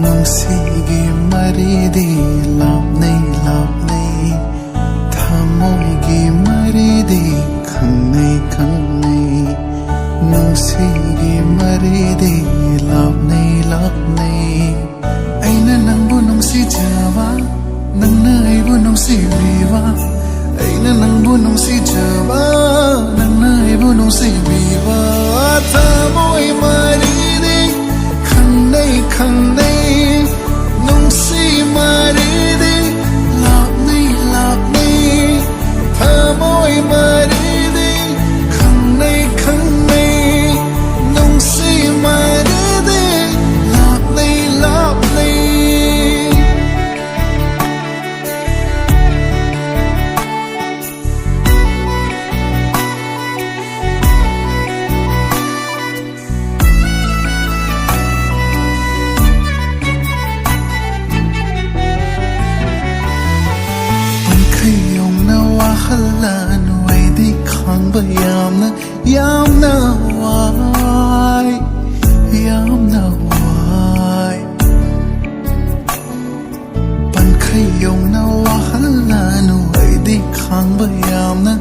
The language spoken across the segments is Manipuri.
ꯅꯨꯡꯁꯤꯒꯤ ꯃꯔꯤꯗꯤ ꯂꯥꯞꯅꯩ ꯂꯥꯞꯅꯩ ꯊꯃꯣꯏꯒꯤ ꯃꯔꯤꯗꯤ ꯈꯪꯅꯩ ꯈꯪꯅꯩ ꯅꯨꯡꯁꯤꯒꯤ ꯃꯔꯤꯗꯤ ꯂꯥꯞꯅꯩ ꯂꯥꯞꯅꯩ ꯑꯩꯅ ꯅꯪꯕꯨ ꯅꯨꯡꯁꯤꯖꯕ ꯅꯪꯅ ꯑꯩꯕꯨ ꯅꯨꯡꯁꯤꯕꯤꯕ ꯑꯩꯅ ꯅꯪꯕꯨ ꯅꯨꯡꯁꯤꯖꯕ ꯅꯪꯅ ꯑꯩꯕꯨ ꯅꯨꯡꯁꯤꯕꯤꯕ ꯊꯃꯣꯏ ꯃꯔꯤꯗꯤ ꯈꯪꯅꯩ ꯈꯪꯅꯩ ꯅꯨꯡꯁꯤ ꯃꯔꯤꯗꯤ ꯂꯥꯞꯅꯩ ꯂꯥꯞꯅꯩ ꯊꯃꯣꯏ ꯃꯔꯤꯗꯤ ꯈꯪꯅꯩ ꯈꯪꯅꯩ ꯅꯨꯡꯁꯤ ꯃꯔꯤꯗꯤ ꯂꯥꯞꯅꯩ ꯂꯥꯞꯅꯩ ꯍꯜꯂꯅꯨ ꯑꯩꯗꯤ ꯈꯪꯕ ꯌꯥꯝꯅ ꯋꯥꯏ ꯌꯥꯝꯅ ꯋꯥꯏ ꯄꯟꯈꯩ ꯌꯧꯅ ꯋꯥꯍꯜꯂꯅꯨ ꯑꯩꯗꯤ ꯈꯪꯕ ꯌꯥꯝꯅ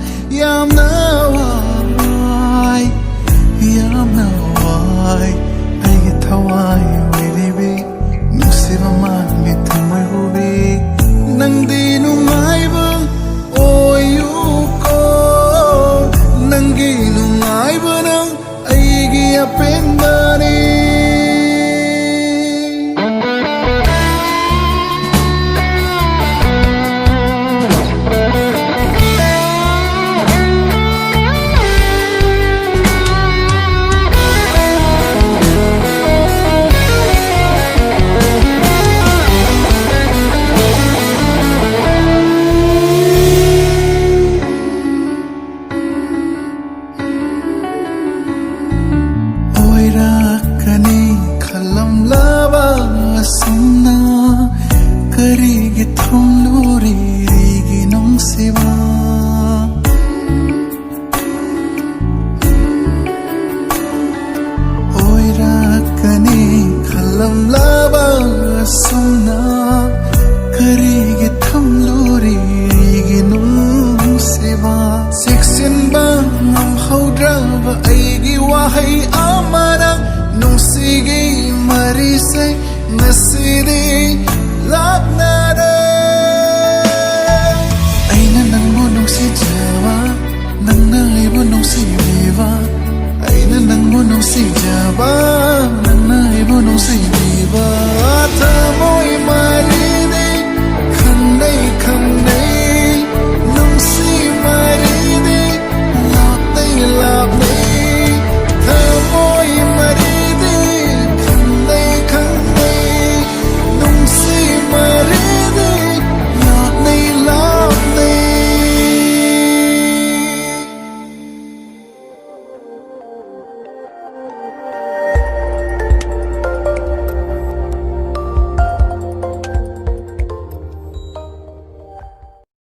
ꯋꯥꯏ ꯌꯥꯝꯅ ꯋꯥꯏ ꯑꯩꯒꯤ ꯊꯋꯥꯏ ꯑꯣꯏꯔꯤꯕꯤ ꯅꯨꯡꯁꯤꯕ ꯃꯥꯒꯤ ꯊꯃꯣꯏ ꯍꯨꯕꯤ ꯅꯪꯗꯤ ꯅꯨꯡꯉꯥꯏꯕ ꯅꯪꯒꯤ ꯅꯨꯡꯉꯥꯏꯕꯅ ꯑꯩꯒꯤ ꯑꯄꯦꯟꯕꯅꯤ ꯈꯜꯂꯝꯂꯕ ꯑꯁꯨꯝꯅ ꯀꯔꯤꯒꯤ ꯊꯨꯝꯂꯨꯔꯤ ꯑꯩꯒꯤ ꯅꯨꯡꯁꯤꯕ ꯑꯣꯏꯔꯛꯀꯅꯤ ꯈꯜꯂꯝꯂꯕ ꯑꯁꯨꯝꯅ ꯀꯔꯤꯒꯤ ꯊꯨꯝꯂꯨꯔꯤ ꯑꯩꯒꯤ ꯅꯨꯡꯁꯤꯕ ꯆꯦꯛꯁꯤꯟꯕ ꯉꯝꯍꯧꯗ꯭ꯔꯕ ꯑꯩꯒꯤ ꯋꯥꯍꯩ ꯑꯃꯅ ꯅꯨꯡꯁꯤꯒꯤ ꯃꯔꯤꯁꯦ ꯉꯁꯤꯗꯤ ꯂꯥꯞꯅꯔꯦ ꯑꯩꯅ ꯅꯪꯕꯨ ꯅꯨꯡꯁꯤꯖꯕ ꯅꯪꯅ ꯑꯩꯕꯨ ꯅꯨꯡꯁꯤꯕꯤꯕ ꯑꯩꯅ ꯅꯪꯕꯨ ꯅꯨꯡꯁꯤꯖꯕ